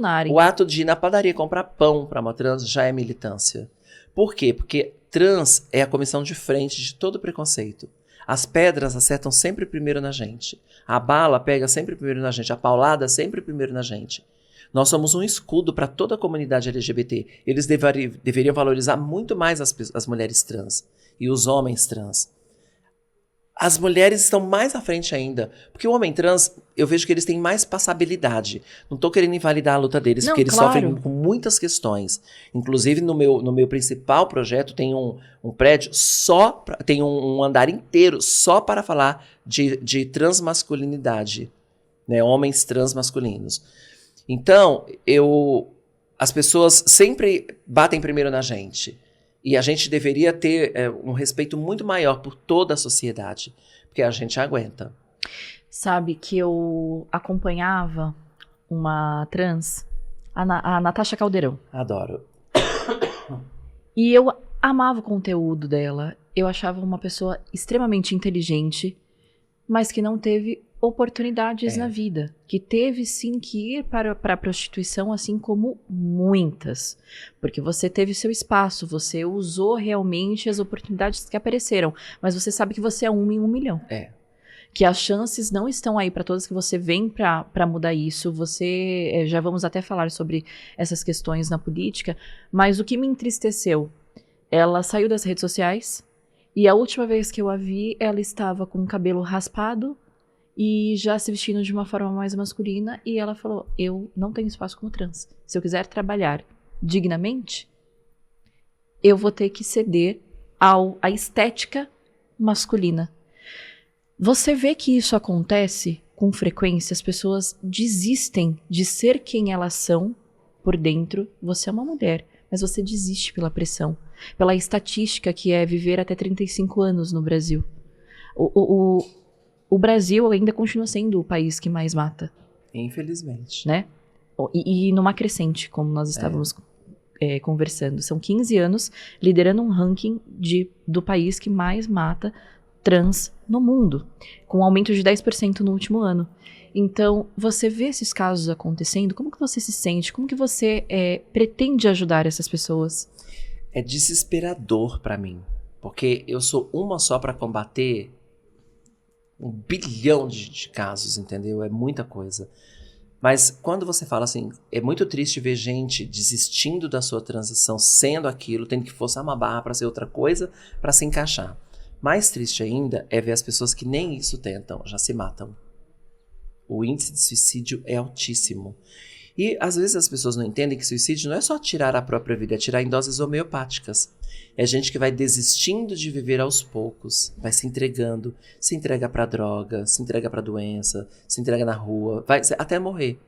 funcionarem. O ato de ir na padaria comprar pão para uma trans já é militância. Por quê? Porque trans é a comissão de frente de todo preconceito. As pedras acertam sempre primeiro na gente. A bala pega sempre primeiro na gente. A paulada sempre primeiro na gente. Nós somos um escudo para toda a comunidade LGBT. Eles deveriam valorizar muito mais as mulheres trans e os homens trans. As mulheres estão mais à frente ainda. Porque o homem trans, eu vejo que eles têm mais passabilidade. Não estou querendo invalidar a luta deles, Não, porque eles claro. sofrem com muitas questões. Inclusive, no meu principal projeto, tem um prédio tem um andar inteiro só para falar de transmasculinidade. Né? Homens transmasculinos. Então, as pessoas sempre batem primeiro na gente. E a gente deveria ter um respeito muito maior por toda a sociedade, porque a gente aguenta. Sabe que eu acompanhava uma trans, a Natasha Caldeirão. Adoro. E eu amava o conteúdo dela. Eu achava uma pessoa extremamente inteligente, mas que não teve oportunidades na vida. Que teve sim que ir para a prostituição, assim como muitas. Porque você teve seu espaço, você usou realmente as oportunidades que apareceram. Mas você sabe que você é 1 em 1 milhão. Que as chances não estão aí para todas, que você vem para mudar isso. Você, já vamos até falar sobre essas questões na política, mas o que me entristeceu, ela saiu das redes sociais e a última vez que eu a vi, ela estava com o cabelo raspado e já se vestindo de uma forma mais masculina, e ela falou, eu não tenho espaço como trans. Se eu quiser trabalhar dignamente, eu vou ter que ceder à estética masculina. Você vê que isso acontece com frequência, as pessoas desistem de ser quem elas são por dentro. Você é uma mulher, mas você desiste pela pressão, pela estatística que é viver até 35 anos no Brasil. O Brasil ainda continua sendo o país que mais mata. Infelizmente. Né? E numa crescente, como nós estávamos conversando. São 15 anos liderando um ranking do país que mais mata trans no mundo, com um aumento de 10% no último ano. Então, você vê esses casos acontecendo, como que você se sente? Como que você pretende ajudar essas pessoas? É desesperador para mim, porque eu sou uma só para combater 1 bilhão de casos, entendeu? É muita coisa. Mas quando você fala assim, é muito triste ver gente desistindo da sua transição, sendo aquilo, tendo que forçar uma barra para ser outra coisa, para se encaixar. Mais triste ainda é ver as pessoas que nem isso tentam, já se matam. O índice de suicídio é altíssimo. E às vezes as pessoas não entendem que suicídio não é só tirar a própria vida, é tirar em doses homeopáticas. É gente que vai desistindo de viver aos poucos, vai se entregando, se entrega pra droga, se entrega pra doença, se entrega na rua, vai até morrer.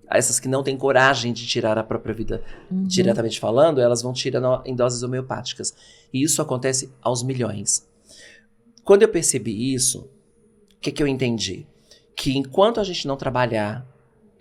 Essas que não têm coragem de tirar a própria vida, diretamente falando, elas vão tirar em doses homeopáticas. E isso acontece aos milhões. Quando eu percebi isso, o que eu entendi? Que enquanto a gente não trabalhar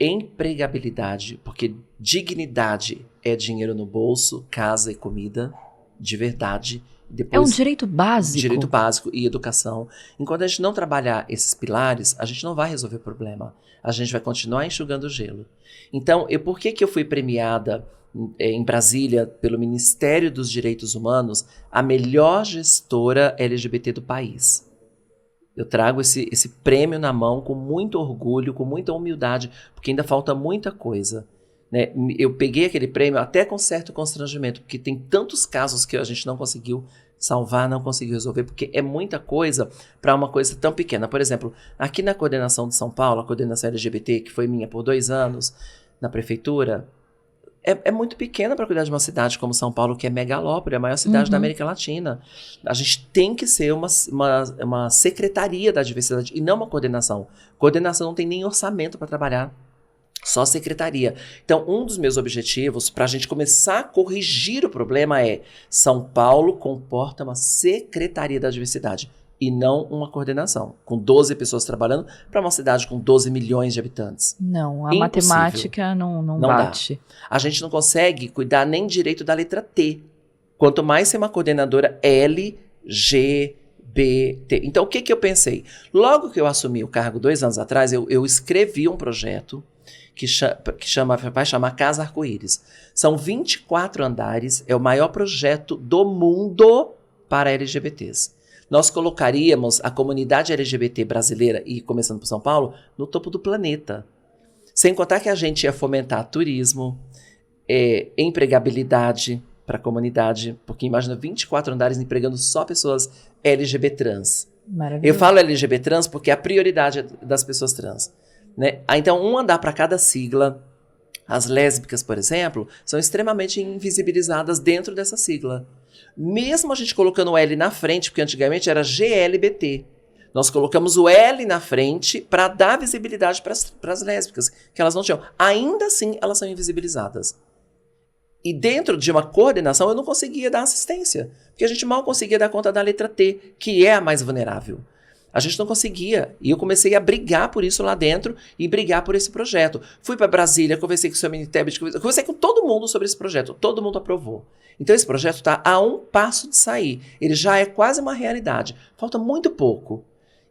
empregabilidade, porque dignidade é dinheiro no bolso, casa e comida, de verdade. Depois, é um direito básico. Direito básico e educação. Enquanto a gente não trabalhar esses pilares, a gente não vai resolver o problema. A gente vai continuar enxugando o gelo. Então, por que eu fui premiada em Brasília pelo Ministério dos Direitos Humanos a melhor gestora LGBT do país? Eu trago esse prêmio na mão com muito orgulho, com muita humildade, porque ainda falta muita coisa. Né? Eu peguei aquele prêmio até com certo constrangimento, porque tem tantos casos que a gente não conseguiu salvar, não conseguiu resolver, porque é muita coisa para uma coisa tão pequena. Por exemplo, aqui na coordenação de São Paulo, a coordenação LGBT, que foi minha por 2 anos na prefeitura, é muito pequena para cuidar de uma cidade como São Paulo, que é megalópole, a maior cidade da América Latina. A gente tem que ser uma secretaria da diversidade e não uma coordenação. Coordenação não tem nem orçamento para trabalhar, só secretaria. Então, um dos meus objetivos para a gente começar a corrigir o problema é São Paulo comporta uma secretaria da diversidade e não uma coordenação, com 12 pessoas trabalhando para uma cidade com 12 milhões de habitantes. Não, a Impossível. matemática não bate. Dá. A gente não consegue cuidar nem direito da letra T. Quanto mais ser uma coordenadora L, G, B, T. Então, o que eu pensei? Logo que eu assumi o cargo 2 anos atrás, eu escrevi um projeto vai chamar Casa Arco-Íris. São 24 andares, é o maior projeto do mundo para LGBTs. Nós colocaríamos a comunidade LGBT brasileira, e começando por São Paulo, no topo do planeta. Sem contar que a gente ia fomentar turismo, empregabilidade para a comunidade, porque imagina 24 andares empregando só pessoas LGBT trans. Eu falo LGBT trans porque é a prioridade das pessoas trans. Né? Então, um andar para cada sigla. As lésbicas, por exemplo, são extremamente invisibilizadas dentro dessa sigla. Mesmo a gente colocando o L na frente, porque antigamente era GLBT. Nós colocamos o L na frente para dar visibilidade para as lésbicas, que elas não tinham. Ainda assim, elas são invisibilizadas. E dentro de uma coordenação, eu não conseguia dar assistência, porque a gente mal conseguia dar conta da letra T, que é a mais vulnerável. A gente não conseguia. E eu comecei a brigar por isso lá dentro e brigar por esse projeto. Fui para Brasília, conversei com o seu Tebet, conversei com todo mundo sobre esse projeto. Todo mundo aprovou. Então esse projeto está a um passo de sair. Ele já é quase uma realidade. Falta muito pouco.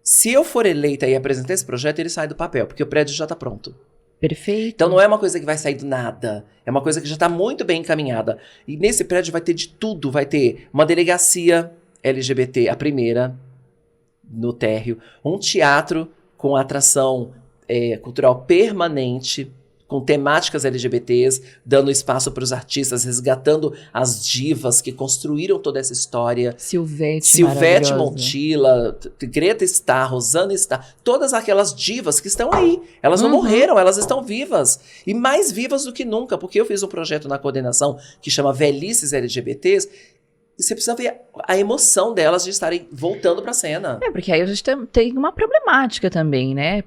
Se eu for eleita e apresentar esse projeto, ele sai do papel, porque o prédio já está pronto. Perfeito. Então não é uma coisa que vai sair do nada. É uma coisa que já está muito bem encaminhada. E nesse prédio vai ter de tudo. Vai ter uma delegacia LGBT, a primeira, no térreo, um teatro com atração cultural permanente, com temáticas LGBTs, dando espaço para os artistas, resgatando as divas que construíram toda essa história. Silvete Montilla, Greta Starr, Rosana Starr, todas aquelas divas que estão aí. Elas não morreram, elas estão vivas. E mais vivas do que nunca, porque eu fiz um projeto na coordenação que chama Velhices LGBTs, e você precisa ver a emoção delas de estarem voltando pra cena. Porque aí a gente tem uma problemática também, né?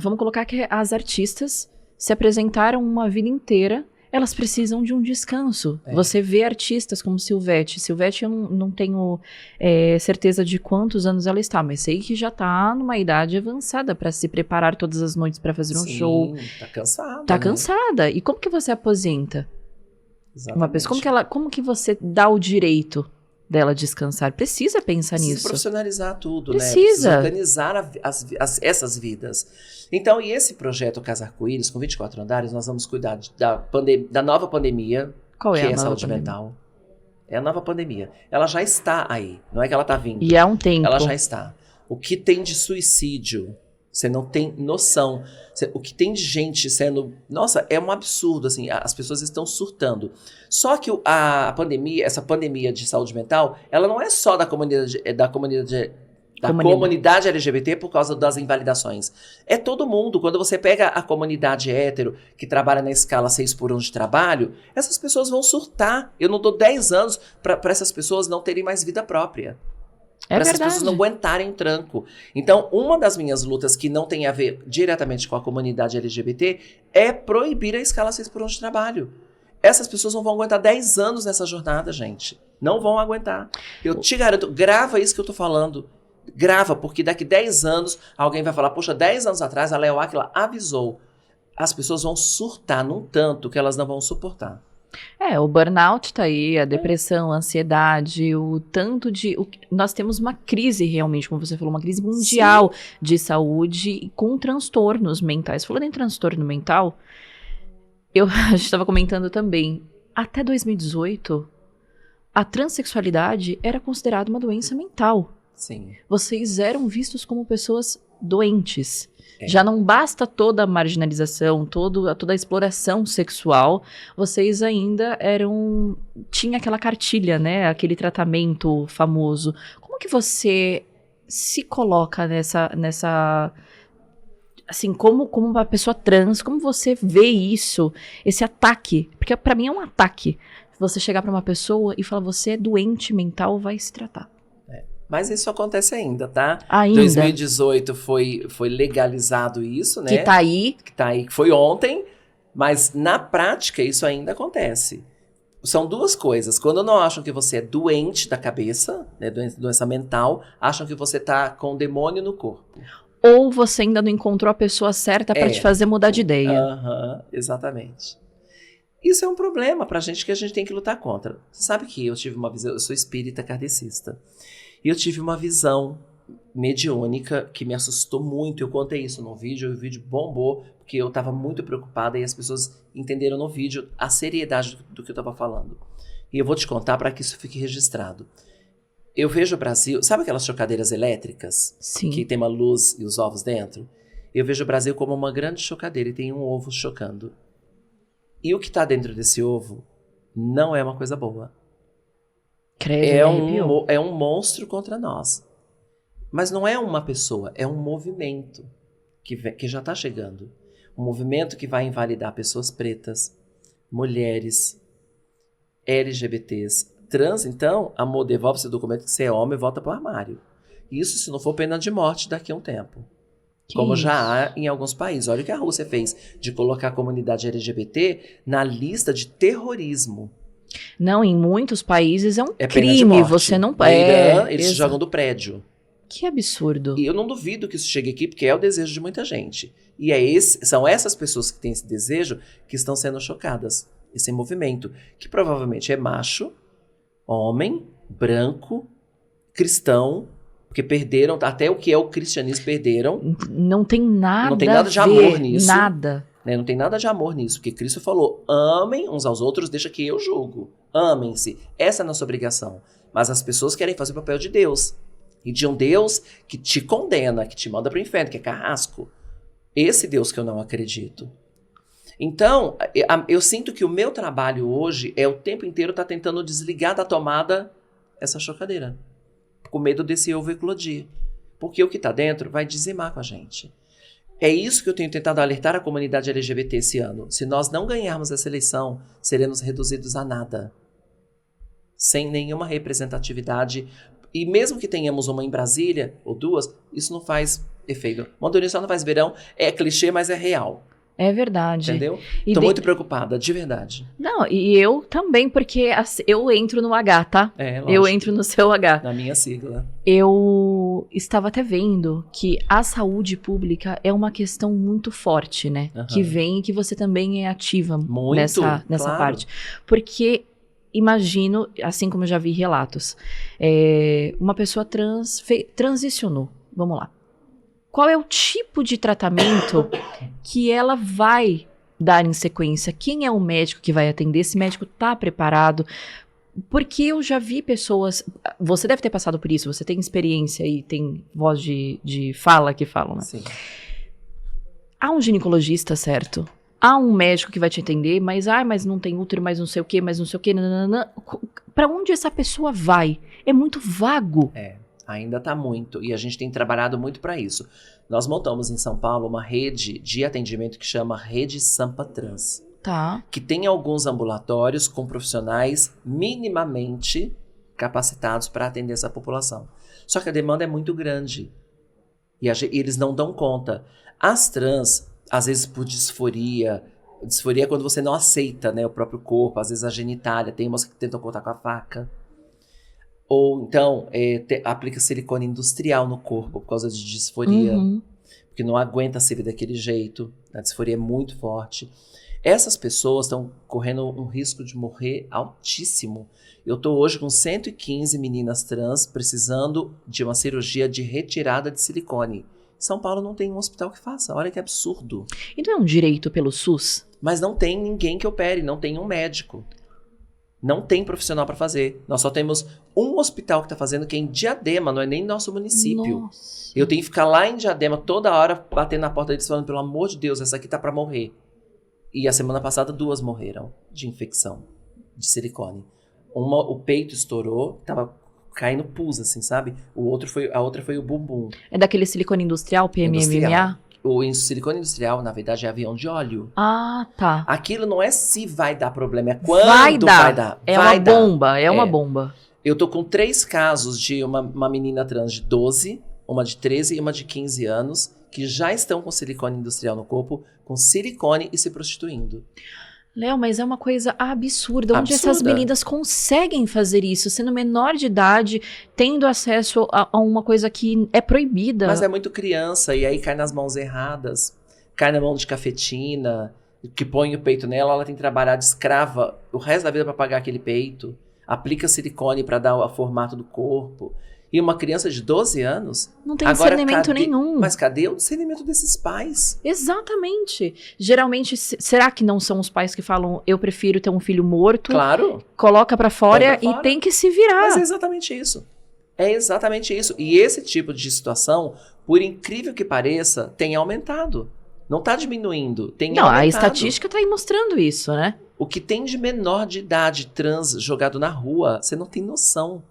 Vamos colocar que as artistas se apresentaram uma vida inteira, elas precisam de um descanso. Você vê artistas como Silvete. Silvete eu não tenho certeza de quantos anos ela está, mas sei que já tá numa idade avançada para se preparar todas as noites para fazer um show. Tá cansada. Tá cansada. E como que você aposenta? Exatamente. Uma pessoa, como que você dá o direito dela descansar? Precisa pensar nisso. Precisa profissionalizar tudo, né? Precisa organizar essas vidas. Então, e esse projeto Casa Arco-Íris, com 24 andares, nós vamos cuidar da nova pandemia, Qual é que a é a nova saúde pandemia? mental. É a nova pandemia. Ela já está aí, não é que ela está vindo. E há um tempo. Ela já está. O que tem de suicídio, você não tem noção. O que tem de gente sendo... Nossa, é um absurdo, assim, as pessoas estão surtando. Só que a pandemia, essa pandemia de saúde mental, ela não é só da comunidade LGBT por causa das invalidações. É todo mundo. Quando você pega a comunidade hétero, que trabalha na escala 6x1 de trabalho, essas pessoas vão surtar. Eu não dou 10 anos para essas pessoas não terem mais vida própria. Para essas pessoas não aguentarem o tranco. Então, uma das minhas lutas que não tem a ver diretamente com a comunidade LGBT é proibir a escala 6x1 de trabalho. Essas pessoas não vão aguentar 10 anos nessa jornada, gente. Não vão aguentar. Eu te garanto, grava isso que eu tô falando. Grava, porque daqui 10 anos alguém vai falar, poxa, 10 anos atrás a Léo Áquila avisou. As pessoas vão surtar num tanto que elas não vão suportar. O burnout tá aí, a depressão, a ansiedade, o tanto de... nós temos uma crise realmente, como você falou, uma crise mundial de saúde com transtornos mentais. Falando em transtorno mental, a gente estava comentando também, até 2018, a transexualidade era considerada uma doença mental. Sim. Vocês eram vistos como pessoas doentes. Já não basta toda a marginalização, toda a exploração sexual, vocês ainda tinha aquela cartilha, né? Aquele tratamento famoso. Como que você se coloca nessa assim, como uma pessoa trans, como você vê isso, esse ataque? Porque pra mim é um ataque. Você chegar pra uma pessoa e falar, você é doente mental, vai se tratar. Mas isso acontece ainda, tá? Ainda. 2018 foi legalizado isso, né? Que tá aí. Que foi ontem, mas na prática isso ainda acontece. São duas coisas. Quando não acham que você é doente da cabeça, né, doença mental, acham que você tá com um demônio no corpo. Ou você ainda não encontrou a pessoa certa pra te fazer mudar de ideia. Exatamente. Isso é um problema pra gente que a gente tem que lutar contra. Você sabe que eu tive uma visão, eu sou espírita kardecista. E eu tive uma visão mediúnica que me assustou muito. Eu contei isso no vídeo, e o vídeo bombou, porque eu estava muito preocupada e as pessoas entenderam no vídeo a seriedade do que eu estava falando. E eu vou te contar para que isso fique registrado. Eu vejo o Brasil... Sabe aquelas chocadeiras elétricas? Sim. Que tem uma luz e os ovos dentro? Eu vejo o Brasil como uma grande chocadeira e tem um ovo chocando. E o que está dentro desse ovo não é uma coisa boa. Credo, É um monstro contra nós. Mas não é uma pessoa, é um movimento que já está chegando. Um movimento que vai invalidar pessoas pretas, mulheres, LGBTs, trans. Então, amor, devolve esse documento que você é homem e volta para o armário. Isso se não for pena de morte daqui a um tempo. Como já há em alguns países. Olha o que a Rússia fez de colocar a comunidade LGBT na lista de terrorismo. Não, em muitos países é um É pena de crime, morte. você não No pode. Irã, eles se jogam do prédio. Que absurdo. E eu não duvido que isso chegue aqui, porque é o desejo de muita gente. E são essas pessoas que têm esse desejo que estão sendo chocadas. Esse movimento, que provavelmente é macho, homem, branco, cristão, porque perderam, até o que é o cristianismo perderam. Não tem nada Não tem nada de a ver, amor nisso. Nada. Né? Não tem nada de amor nisso, porque Cristo falou, amem uns aos outros, deixa que eu julgo. Amem-se. Essa é a nossa obrigação. Mas as pessoas querem fazer o papel de Deus. E de um Deus que te condena, que te manda para o inferno, que é carrasco. Esse Deus que eu não acredito. Então, eu sinto que o meu trabalho hoje é o tempo inteiro estar tentando desligar da tomada essa chocadeira. Com medo desse ovo eclodir. Porque o que está dentro vai dizimar com a gente. É isso que eu tenho tentado alertar a comunidade LGBT esse ano. Se nós não ganharmos essa eleição, seremos reduzidos a nada. Sem nenhuma representatividade. E mesmo que tenhamos uma em Brasília, ou duas, isso não faz efeito. Modernização não faz verão, é clichê, mas é real. É verdade. Entendeu? Tô muito preocupada, de verdade. Não, e eu também, porque eu entro no H, tá? É, lógico. Eu entro no seu H. Na minha sigla. Eu estava até vendo que a saúde pública é uma questão muito forte, né? Uhum. Que vem e que você também é ativa Muito, nessa claro. parte. Porque, imagino, assim como eu já vi relatos, uma pessoa trans transicionou. Vamos lá. Qual é o tipo de tratamento que ela vai dar em sequência? Quem é o médico que vai atender? Esse médico está preparado? Porque eu já vi pessoas... Você deve ter passado por isso, você tem experiência e tem voz de fala que falam, né? Sim. Há um ginecologista, certo? Há um médico que vai te atender, mas não tem útero, mas não sei o quê, mas não sei o quê. Para onde essa pessoa vai? É muito vago. Ainda está muito, e a gente tem trabalhado muito para isso. Nós montamos em São Paulo uma rede de atendimento que chama Rede Sampa Trans. Tá. Que tem alguns ambulatórios com profissionais minimamente capacitados para atender essa população. Só que a demanda é muito grande. E eles não dão conta. As trans, às vezes por disforia é quando você não aceita, né, o próprio corpo, às vezes a genitália, tem umas que tentam cortar com a faca. Ou então aplica silicone industrial no corpo por causa de disforia. Uhum. Porque não aguenta se ver daquele jeito. A disforia é muito forte. Essas pessoas estão correndo um risco de morrer altíssimo. Eu estou hoje com 115 meninas trans precisando de uma cirurgia de retirada de silicone. São Paulo não tem um hospital que faça. Olha que absurdo. E não é um direito pelo SUS? Mas não tem ninguém que opere, não tem um médico. Não tem profissional para fazer. Nós só temos um hospital que está fazendo, que é em Diadema, não é nem nosso município. Nossa. Eu tenho que ficar lá em Diadema toda hora batendo na porta deles falando, pelo amor de Deus, essa aqui tá para morrer. E a semana passada 2 morreram de infecção de silicone. O peito estourou, tava caindo pus, assim, sabe? A outra foi o bumbum. É daquele silicone industrial, PMMA? O silicone industrial, na verdade, é avião de óleo. Ah, tá. Aquilo não é se vai dar problema, é quando vai dar. Vai uma dar. Bomba, uma bomba. Eu tô com 3 casos de uma menina trans de 12, uma de 13 e uma de 15 anos, que já estão com silicone industrial no corpo, com silicone e se prostituindo. Léo, mas é uma coisa absurda. Onde Absurda. essas meninas conseguem fazer isso, sendo menor de idade, tendo acesso a uma coisa que é proibida? Mas é muito criança, e aí cai nas mãos erradas. Cai na mão de cafetina, que põe o peito nela, ela tem que trabalhar de escrava o resto da vida para pagar aquele peito. Aplica silicone para dar o formato do corpo. E uma criança de 12 anos... Não tem discernimento cadê, nenhum. Mas cadê o discernimento desses pais? Exatamente. Geralmente, será que não são os pais que falam, eu prefiro ter um filho morto, Claro. coloca pra fora, Põe pra fora. E tem que se virar. Mas é exatamente isso. É exatamente isso. E esse tipo de situação, por incrível que pareça, tem aumentado. Não está diminuindo, tem aumentado. A estatística tá aí mostrando isso, né? O que tem de menor de idade trans jogado na rua, você não tem noção.